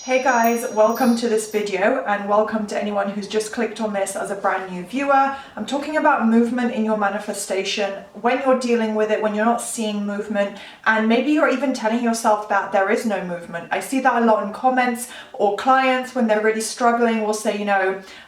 Hey guys, welcome to this video and welcome to anyone who's just clicked on this as a brand new viewer. I'm talking about movement in your manifestation, when you're dealing with it, when you're not seeing movement, and maybe you're even telling yourself that there is no movement. I see that a lot in comments, or clients when they're really struggling will say,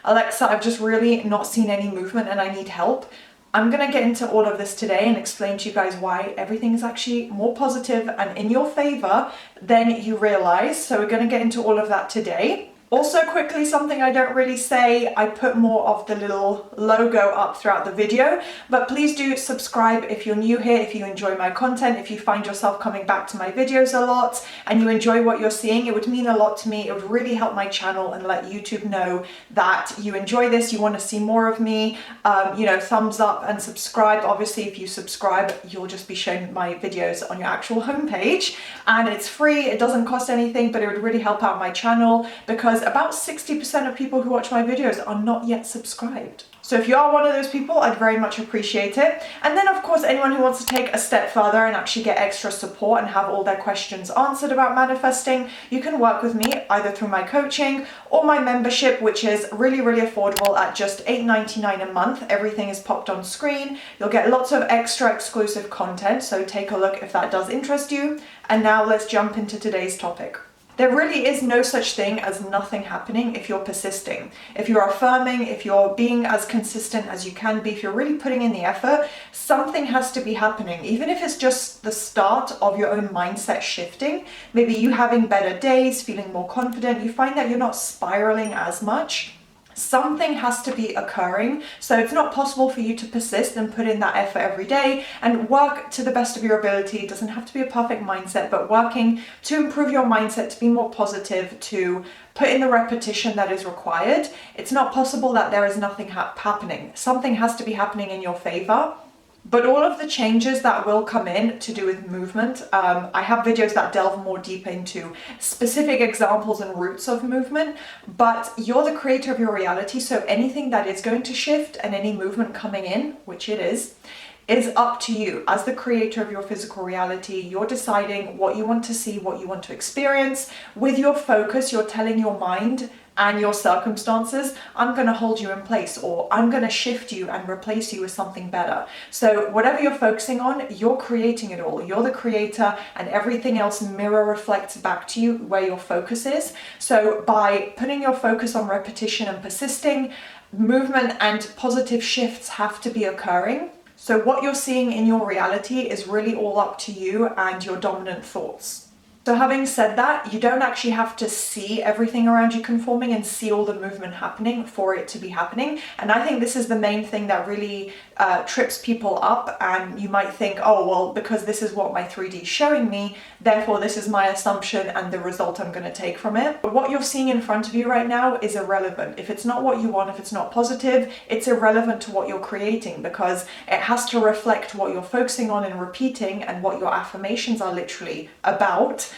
Alexa, I've just really not seen any movement and I need help. I'm going to get into all of this today and explain to you guys why everything is actually more positive and in your favor than you realize. So we're going to get into all of that today. Also quickly, something I don't really say, I put more of the little logo up throughout the video, but please do subscribe if you're new here, if you enjoy my content, if you find yourself coming back to my videos a lot and you enjoy what you're seeing. It would mean a lot to me. It would really help my channel and let YouTube know that you enjoy this, you want to see more of me. Thumbs up and subscribe. Obviously, if you subscribe, you'll just be shown my videos on your actual homepage, and it's free. It doesn't cost anything, but it would really help out my channel because about 60% of people who watch my videos are not yet subscribed. So if you are one of those people, I'd very much appreciate it. And then of course, anyone who wants to take a step further and actually get extra support and have all their questions answered about manifesting, you can work with me either through my coaching or my membership, which is really, really affordable at just $8.99 a month. Everything is popped on screen. You'll get lots of extra exclusive content. So take a look if that does interest you. And now let's jump into today's topic. There really is no such thing as nothing happening if you're persisting. If you're affirming, if you're being as consistent as you can be, if you're really putting in the effort, something has to be happening. Even if it's just the start of your own mindset shifting, maybe you having better days, feeling more confident, you find that you're not spiraling as much. Something has to be occurring. So it's not possible for you to persist and put in that effort every day and work to the best of your ability. It doesn't have to be a perfect mindset, but working to improve your mindset, to be more positive, to put in the repetition that is required. It's not possible that there is nothing happening. Something has to be happening in your favor. But all of the changes that will come in to do with movement, I have videos that delve more deep into specific examples and roots of movement, but you're the creator of your reality. So anything that is going to shift and any movement coming in, which it is up to you. As the creator of your physical reality, you're deciding what you want to see, what you want to experience. With your focus, you're telling your mind and your circumstances, I'm going to hold you in place, or I'm going to shift you and replace you with something better. So whatever you're focusing on, you're creating it all. You're the creator, and everything else mirror reflects back to you where your focus is. So by putting your focus on repetition and persisting, movement and positive shifts have to be occurring. So what you're seeing in your reality is really all up to you and your dominant thoughts. So having said that, you don't actually have to see everything around you conforming and see all the movement happening for it to be happening. And I think this is the main thing that really trips people up. And you might think, oh, well, because this is what my 3D is showing me, therefore this is my assumption and the result I'm going to take from it. But what you're seeing in front of you right now is irrelevant. If it's not what you want, if it's not positive, it's irrelevant to what you're creating, because it has to reflect what you're focusing on and repeating and what your affirmations are literally about.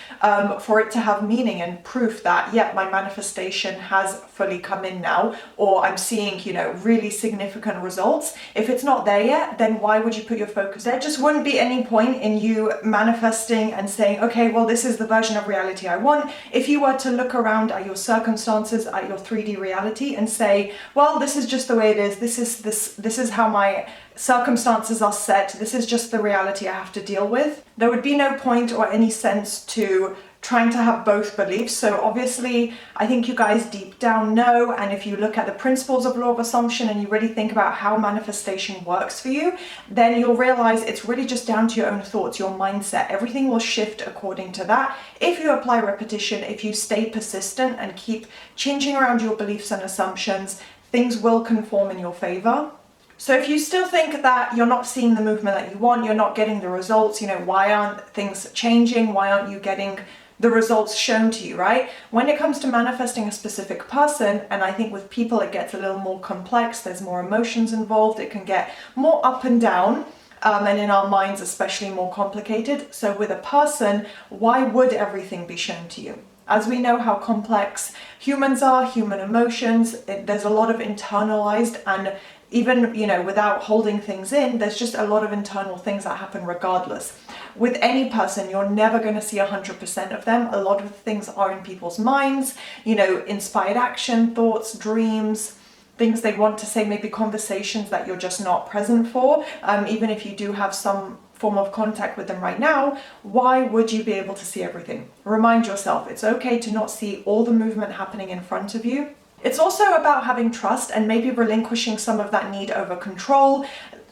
For it to have meaning and proof that, yeah, my manifestation has fully come in now, or I'm seeing, really significant results. If it's not there yet, then why would you put your focus there? Just wouldn't be any point in you manifesting and saying, okay, well, this is the version of reality I want. If you were to look around at your circumstances, at your 3D reality and say, well, this is just the way it is. This is how my circumstances are set. This is just the reality I have to deal with. There would be no point or any sense to trying to have both beliefs. So obviously, I think you guys deep down know, and if you look at the principles of law of assumption and you really think about how manifestation works for you, then you'll realize it's really just down to your own thoughts, your mindset. Everything will shift according to that. If you apply repetition, if you stay persistent and keep changing around your beliefs and assumptions, things will conform in your favor. So if you still think that you're not seeing the movement that you want, you're not getting the results, why aren't things changing? Why aren't you getting the results shown to you, right? When it comes to manifesting a specific person, and I think with people it gets a little more complex, there's more emotions involved, it can get more up and down, and in our minds especially more complicated. So with a person, why would everything be shown to you? As we know how complex humans are, human emotions, there's a lot of internalized and even, you know, without holding things in, there's just a lot of internal things that happen regardless. With any person, you're never going to see 100% of them. A lot of things are in people's minds, you know, inspired action, thoughts, dreams, things they want to say, maybe conversations that you're just not present for. Even if you do have some form of contact with them right now, why would you be able to see everything? Remind yourself, it's okay to not see all the movement happening in front of you. It's also about having trust and maybe relinquishing some of that need over control,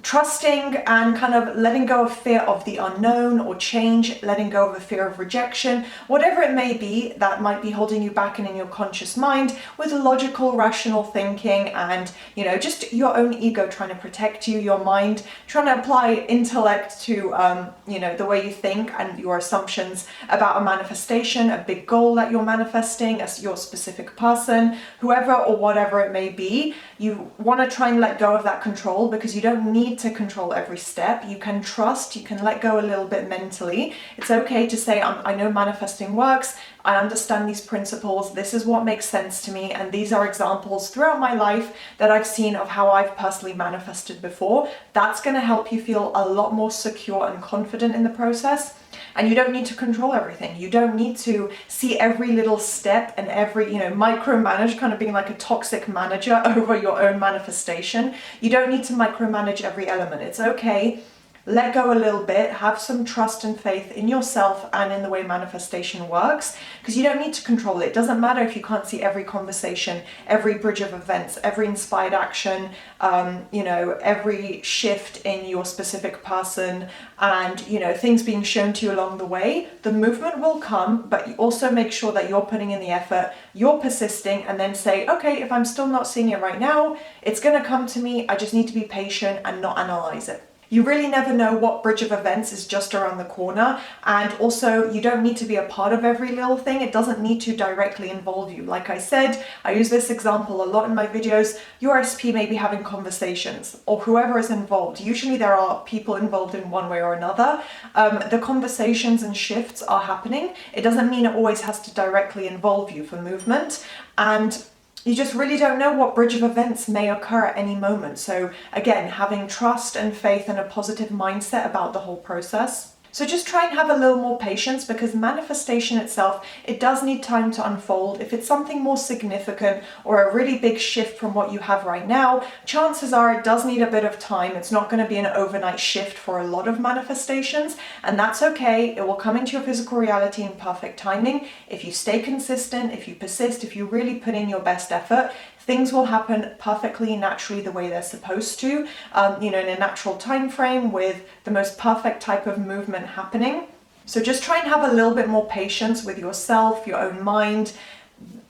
trusting and kind of letting go of fear of the unknown or change, letting go of a fear of rejection, whatever it may be that might be holding you back and in your conscious mind, with logical, rational thinking and, you know, just your own ego trying to protect you, your mind trying to apply intellect to, you know, the way you think and your assumptions about a manifestation, a big goal that you're manifesting, as your specific person, whoever or whatever it may be. You want to try and let go of that control, because you don't need to control every step. You can trust, you can let go a little bit mentally. It's okay to say, I know manifesting works, I understand these principles, this is what makes sense to me, and these are examples throughout my life that I've seen of how I've personally manifested before. That's going to help you feel a lot more secure and confident in the process. And you don't need to control everything. You don't need to see every little step and every, you know, micromanage, kind of being like a toxic manager over your own manifestation. You don't need to micromanage every element. It's okay. Let go a little bit, have some trust and faith in yourself and in the way manifestation works, because you don't need to control it. It doesn't matter if you can't see every conversation, every bridge of events, every inspired action, you know, every shift in your specific person and, you know, things being shown to you along the way. The movement will come, but you also make sure that you're putting in the effort, you're persisting, and then say, okay, if I'm still not seeing it right now, it's going to come to me. I just need to be patient and not analyze it. You really never know what bridge of events is just around the corner, and also you don't need to be a part of every little thing. It doesn't need to directly involve you. Like I said, I use this example a lot in my videos. Your SP may be having conversations, or whoever is involved. Usually there are people involved in one way or another. The conversations and shifts are happening. It doesn't mean it always has to directly involve you for movement, and you just really don't know what bridge of events may occur at any moment. So again, having trust and faith and a positive mindset about the whole process. So just try and have a little more patience, because manifestation itself, it does need time to unfold. If it's something more significant or a really big shift from what you have right now, chances are it does need a bit of time. It's not going to be an overnight shift for a lot of manifestations, and that's okay. It will come into your physical reality in perfect timing. If you stay consistent, if you persist, if you really put in your best effort, things will happen perfectly naturally the way they're supposed to, you know, in a natural time frame with the most perfect type of movement happening. So just try and have a little bit more patience with yourself, your own mind,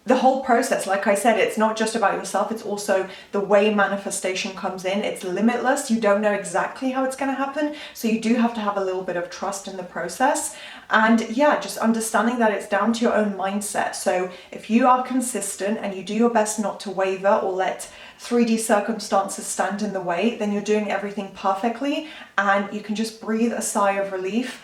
the whole process. Like I said, it's not just about yourself, it's also the way manifestation comes in. It's limitless. You don't know exactly how it's going to happen. So you do have to have a little bit of trust in the process. And yeah, just understanding that it's down to your own mindset. So if you are consistent and you do your best not to waver or let 3D circumstances stand in the way, then you're doing everything perfectly, and you can just breathe a sigh of relief,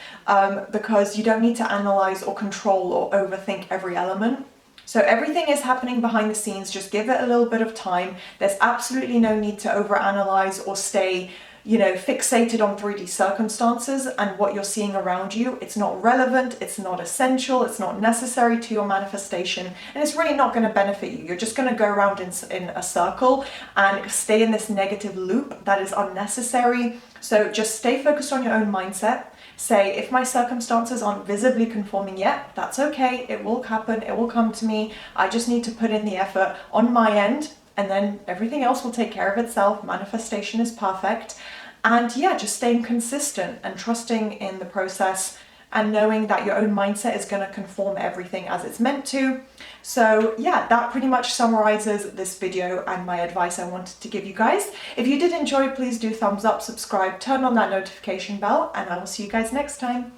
because you don't need to analyze or control or overthink every element. So everything is happening behind the scenes. Just give it a little bit of time. There's absolutely no need to overanalyze or stay, you know, fixated on 3D circumstances and what you're seeing around you. It's not relevant, it's not essential, it's not necessary to your manifestation, and it's really not going to benefit you. You're just going to go around in a circle and stay in this negative loop that is unnecessary. So just stay focused on your own mindset. Say, if my circumstances aren't visibly conforming yet, that's okay. It will happen, it will come to me. I just need to put in the effort on my end, and then everything else will take care of itself. Manifestation is perfect. And yeah, just staying consistent and trusting in the process and knowing that your own mindset is going to conform everything as it's meant to. So yeah, that pretty much summarizes this video and my advice I wanted to give you guys. If you did enjoy, please do thumbs up, subscribe, turn on that notification bell, and I will see you guys next time.